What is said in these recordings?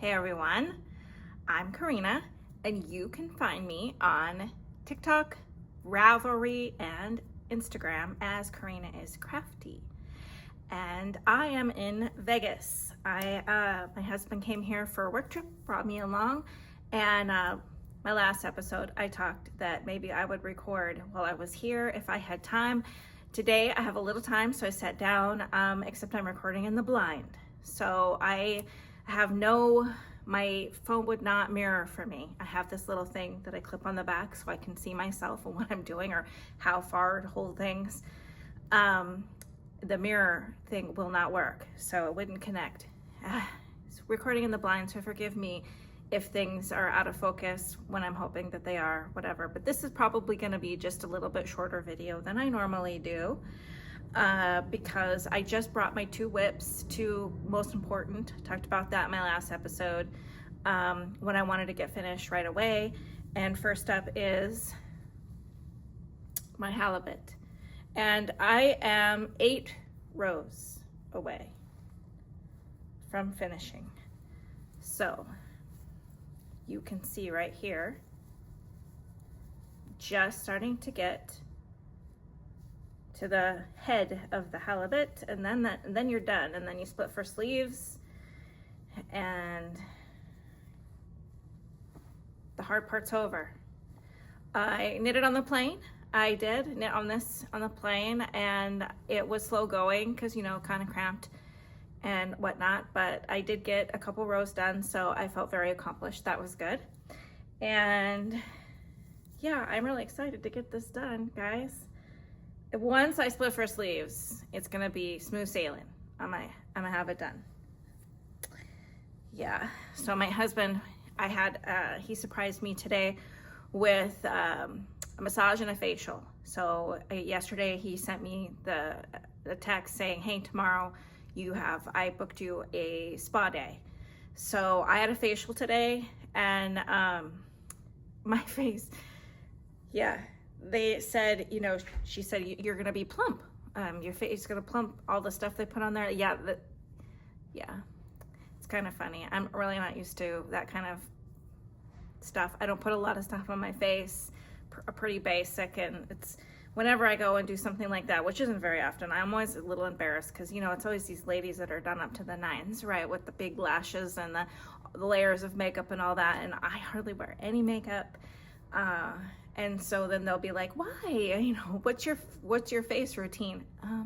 Hey everyone, I'm Karina, and you can find me on TikTok, Ravelry, and Instagram as Karina is Crafty. And I am in Vegas. My husband came here for a work trip, brought me along, and my last episode I talked that maybe I would record while I was here if I had time. Today I have a little time, so I sat down, except I'm recording in the blind. So I have my phone would not mirror for me. I have this little thing that I clip on the back so I can see myself and what I'm doing or how far to hold things. The mirror thing will not work, so it wouldn't connect. It's recording in the blind, so forgive me if things are out of focus when I'm hoping that they are, whatever. But this is probably gonna be just a little bit shorter video than I normally do. Because I just brought my 2 whips, most important, talked about that in my last episode, when I wanted to get finished right away. And first up is my halibut. And I am 8 rows away from finishing. So you can see right here, just starting to get to the head of the halibut, and then you're done, and then you split for sleeves, and the hard part's over. I knitted on the plane. I did knit on the plane, and it was slow going because, kind of cramped and whatnot, but I did get a couple rows done, so I felt very accomplished. That was good. And yeah, I'm really excited to get this done, guys. Once I split for sleeves, it's gonna be smooth sailing. I'm gonna have it done. Yeah, so my husband, he surprised me today with a massage and a facial. So yesterday he sent me the text saying, hey, tomorrow I booked you a spa day. So I had a facial today, and my face, yeah. They said, she said, you're gonna be plump. Your face is gonna plump, all the stuff they put on there. Yeah, it's kind of funny. I'm really not used to that kind of stuff. I don't put a lot of stuff on my face, pretty basic, and it's whenever I go and do something like that, which isn't very often, I'm always a little embarrassed because, it's always these ladies that are done up to the nines, right, with the big lashes and the layers of makeup and all that, and I hardly wear any makeup. And so then they'll be like, why? What's your face routine? I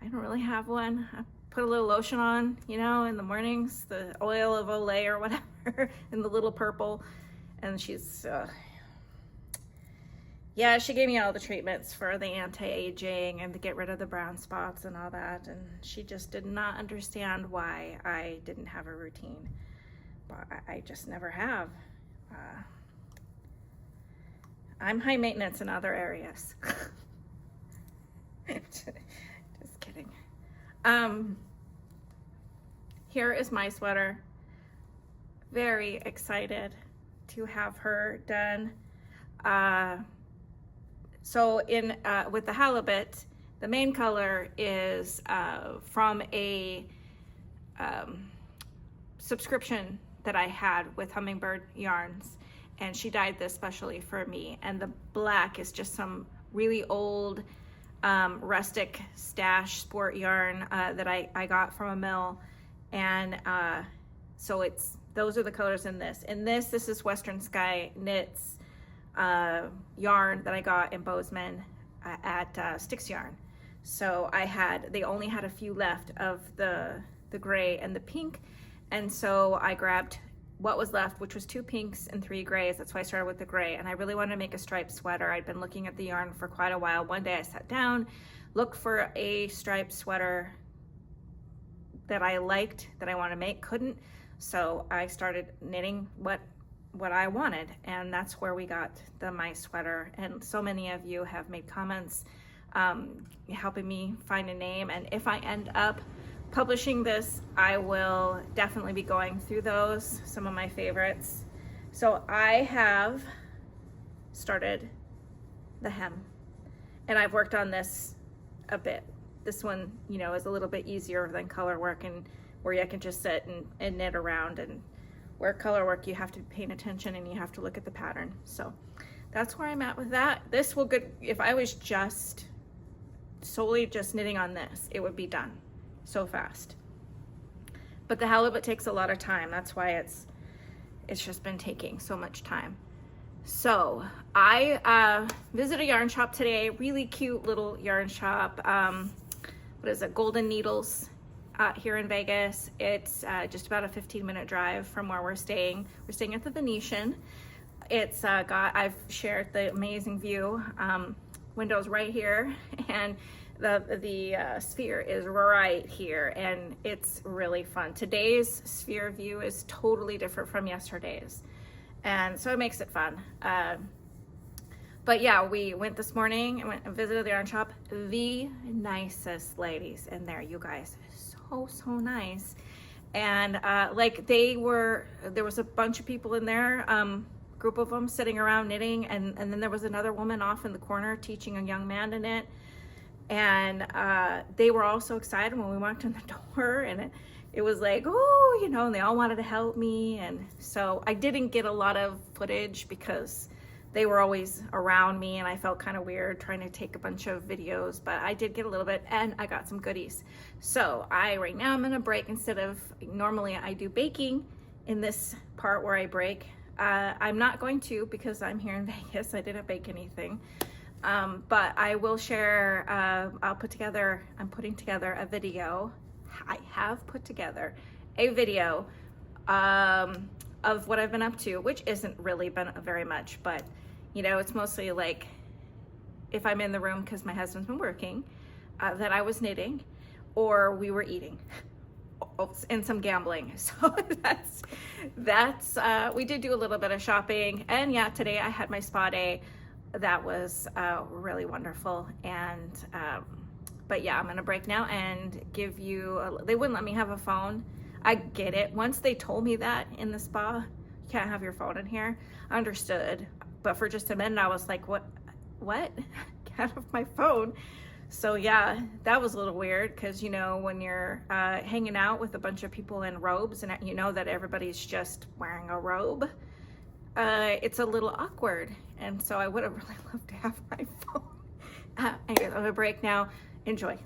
don't really have one. I put a little lotion on, in the mornings, the oil of Olay or whatever, in the little purple. And she's, yeah, she gave me all the treatments for the anti-aging and to get rid of the brown spots and all that. And she just did not understand why I didn't have a routine. But I just never have. I'm high maintenance in other areas. Just kidding. Here is my sweater. Very excited to have her done. So with the halibut, the main color is from a subscription that I had with Hummingbird Yarns. And she dyed this specially for me. And the black is just some really old rustic stash sport yarn that I got from a mill. And so those are the colors in this. In this is Western Sky Knits yarn that I got in Bozeman at Sticks Yarn. So they only had a few left of the gray and the pink. And so I grabbed what was left, which was 2 pinks and 3 grays. That's why I started with the gray. And I really wanted to make a striped sweater. I'd been looking at the yarn for quite a while. One day I sat down, looked for a striped sweater that I liked, that I want to make, couldn't. So I started knitting what I wanted. And that's where we got the My Sweater. And so many of you have made comments helping me find a name. And if I end up publishing this, I will definitely be going through those, some of my favorites. So I have started the hem, and I've worked on this a bit. This one, is a little bit easier than color work and where I can just sit and knit around. And where color work, you have to be paying attention and you have to look at the pattern. So that's where I'm at with that. This will good, if I was just solely just knitting on this, it would be done so fast. But the halibut takes a lot of time. That's why it's just been taking so much time. So I visited a yarn shop today, really cute little yarn shop. What is it? Golden Needles here in Vegas. It's just about a 15-minute drive from where we're staying. We're staying at the Venetian. It's I've shared the amazing view. Windows right here, and the sphere is right here, and it's really fun. Today's sphere view is totally different from yesterday's, and so it makes it fun. But yeah, we went this morning and went and visited the yarn shop. The nicest ladies in there, you guys, so nice. And like there was a bunch of people in there, group of them sitting around knitting, and then there was another woman off in the corner teaching a young man to knit. And they were all so excited when we walked in the door, and it was like, oh, you know, and they all wanted to help me. And so I didn't get a lot of footage because they were always around me, and I felt kind of weird trying to take a bunch of videos, but I did get a little bit, and I got some goodies. So right now I'm gonna break. Instead of, normally I do baking in this part where I break. I'm not going to, because I'm here in Vegas. I didn't bake anything. But I will share, I'm putting together a video. I have put together a video of what I've been up to, which isn't really been very much, but you know, it's mostly like if I'm in the room because my husband's been working, that I was knitting, or we were eating, and some gambling. So that's we did do a little bit of shopping, and yeah, today I had my spa day. That was really wonderful. And but yeah, I'm gonna break now and give you they wouldn't let me have a phone. I get it. Once they told me that in the spa, you can't have your phone in here, I understood. But for just a minute, I was like, what? Get off my phone. So yeah, that was a little weird, because you know, when you're hanging out with a bunch of people in robes, and you know that everybody's just wearing a robe, it's a little awkward. And so I would have really loved to have my phone. Anyways, I'm gonna break now. Enjoy.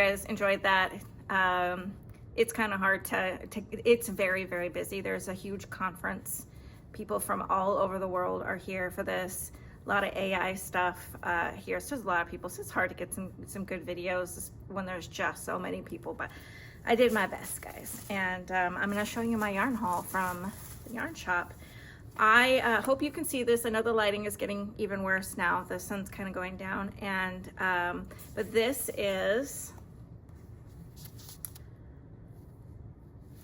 guys enjoyed that. It's kind of hard to, it's very, very busy. There's a huge conference. People from all over the world are here for this. A lot of AI stuff here. So there's a lot of people. So it's hard to get some good videos when there's just so many people. But I did my best, guys. And I'm going to show you my yarn haul from the yarn shop. I hope you can see this. I know the lighting is getting even worse now. The sun's kind of going down. And but this is,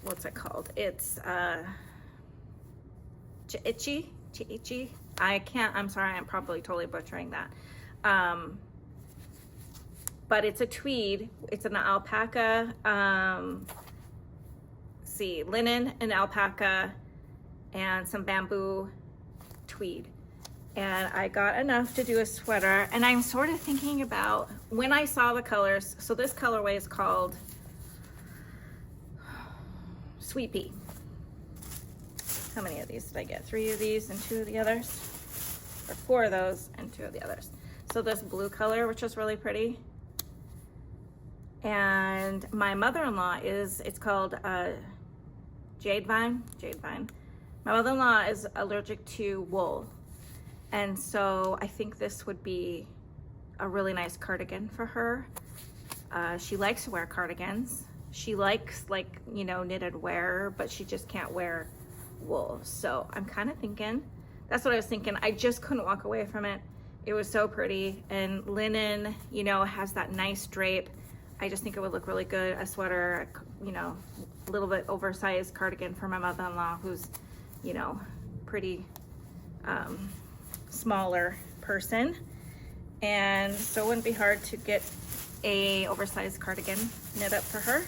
what's it called? It's Chiichi. I'm sorry, I'm probably totally butchering that. But it's a tweed. It's an alpaca, linen and alpaca and some bamboo tweed. And I got enough to do a sweater. And I'm sort of thinking about, when I saw the colors, so this colorway is called Sweet Pea. How many of these did I get? 3 of these and 2 of the others? Or 4 of those and 2 of the others. So this blue color, which is really pretty. And my mother-in-law it's called Jade Vine. My mother-in-law is allergic to wool. And so I think this would be a really nice cardigan for her. She likes to wear cardigans. She likes, like, you know, knitted wear, but she just can't wear wool. So I'm kind of thinking, that's what I was thinking. I just couldn't walk away from it. It was so pretty. And linen, you know, has that nice drape. I just think it would look really good. A sweater, you know, a little bit oversized cardigan for my mother-in-law, who's, you know, pretty smaller person. And so it wouldn't be hard to get a oversized cardigan knit up for her.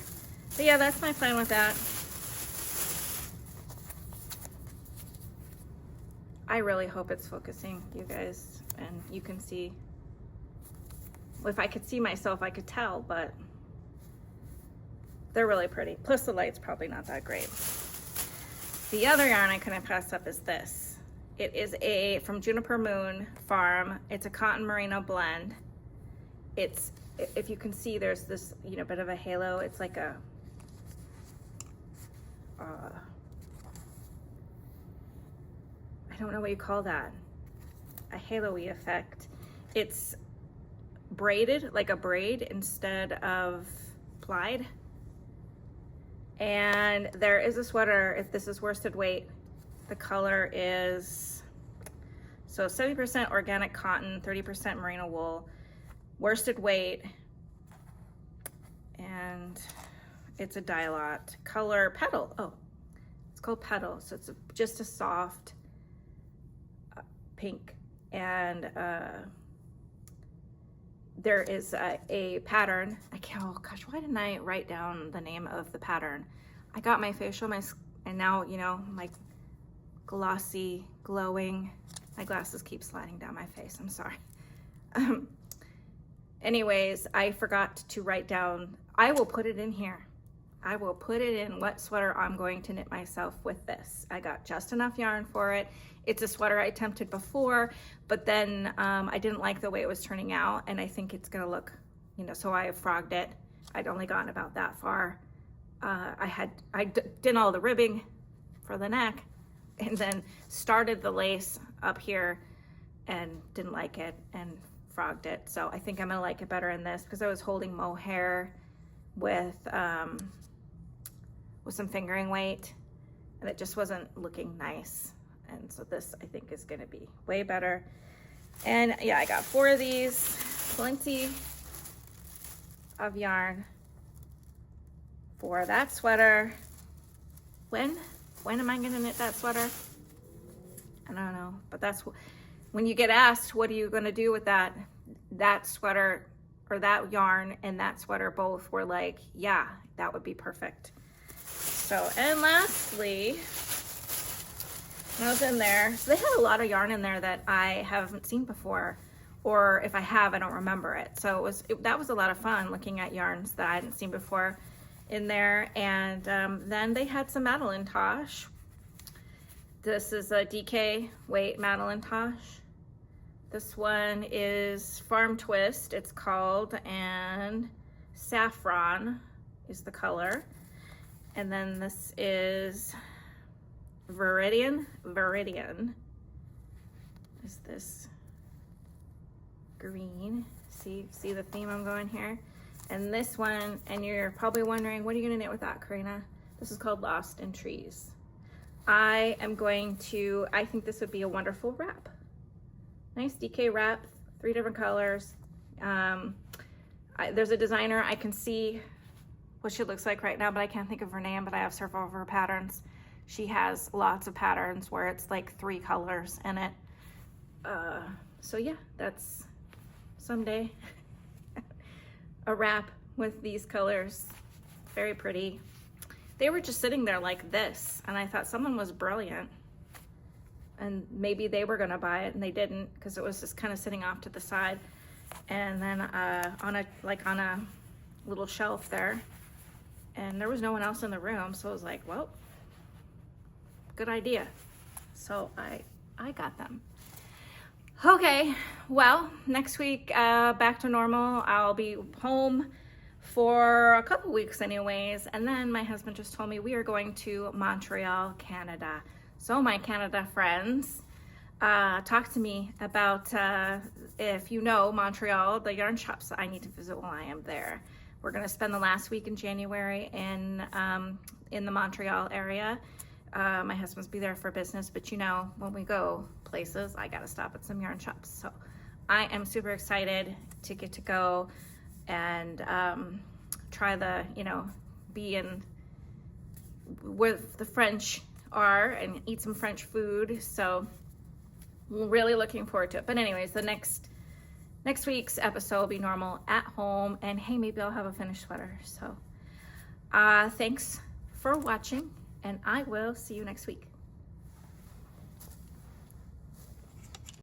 But yeah, that's my plan with that. I really hope it's focusing, you guys, and you can see. If I could see myself, I could tell, but they're really pretty. Plus the light's probably not that great. The other yarn I couldn't pass up is this. It is from Juniper Moon Farm. It's a cotton merino blend. It's, if you can see, there's this, you know, bit of a halo. It's like a, I don't know what you call that. A halo-y effect. It's braided, like a braid instead of plied. And there is a sweater, if this is worsted weight, the color is, so 70% organic cotton, 30% merino wool, worsted weight, and it's a dye-lot. Color Petal, oh, it's called Petal, so it's just a soft pink. And there is a pattern. Oh gosh, why didn't I write down the name of the pattern? I got my facial, and now, you know, my glossy, glowing, my glasses keep sliding down my face, I'm sorry. Anyways, I forgot to write down, I will put it in here. I will put it in what sweater I'm going to knit myself with this. I got just enough yarn for it. It's a sweater I attempted before, but then I didn't like the way it was turning out, and I think it's gonna look, you know, so I frogged it. I'd only gotten about that far. I did all the ribbing for the neck, and then started the lace up here and didn't like it and frogged it. So I think I'm gonna like it better in this, because I was holding mohair with some fingering weight, and it just wasn't looking nice. And so this, I think, is gonna be way better. And yeah, I got 4 of these, plenty of yarn for that sweater. When am I gonna knit that sweater? I don't know, but that's when you get asked, what are you gonna do with that sweater, or that yarn and that sweater both, were like, yeah, that would be perfect. So, and lastly, when I was in there, so they had a lot of yarn in there that I haven't seen before, or if I have, I don't remember it. So that was a lot of fun, looking at yarns that I hadn't seen before in there. And then they had some Madeline-tosh. This is a DK weight Madeline-tosh. This one is Farm Twist, it's called, and Saffron is the color. And then this is Viridian is this green. See the theme I'm going here? And this one, and you're probably wondering, what are you gonna knit with that, Karina? This is called Lost in Trees. I think this would be a wonderful wrap. Nice DK wrap, 3 different colors. There's a designer, I can see what she looks like right now, but I can't think of her name, but I have several of her patterns. She has lots of patterns where it's like 3 colors in it. So yeah, that's someday a wrap with these colors. Very pretty. They were just sitting there like this, and I thought someone was brilliant, and maybe they were gonna buy it and they didn't, because it was just kind of sitting off to the side. And then on a little shelf there, and there was no one else in the room, so I was like, well, good idea. So I got them. Okay, well, next week back to normal. I'll be home for a couple weeks anyways, and then my husband just told me we are going to Montreal, Canada. So my Canada friends, talk to me about if you know Montreal, the yarn shops that I need to visit while I am there. We're gonna spend the last week in January in the Montreal area. My husband's be there for business, but you know, when we go places, I gotta stop at some yarn shops. So I am super excited to get to go and try be in where the French are and eat some French food. So really looking forward to it. But anyways, the next week's episode will be normal at home, and hey, maybe I'll have a finished sweater. So thanks for watching, and I will see you next week.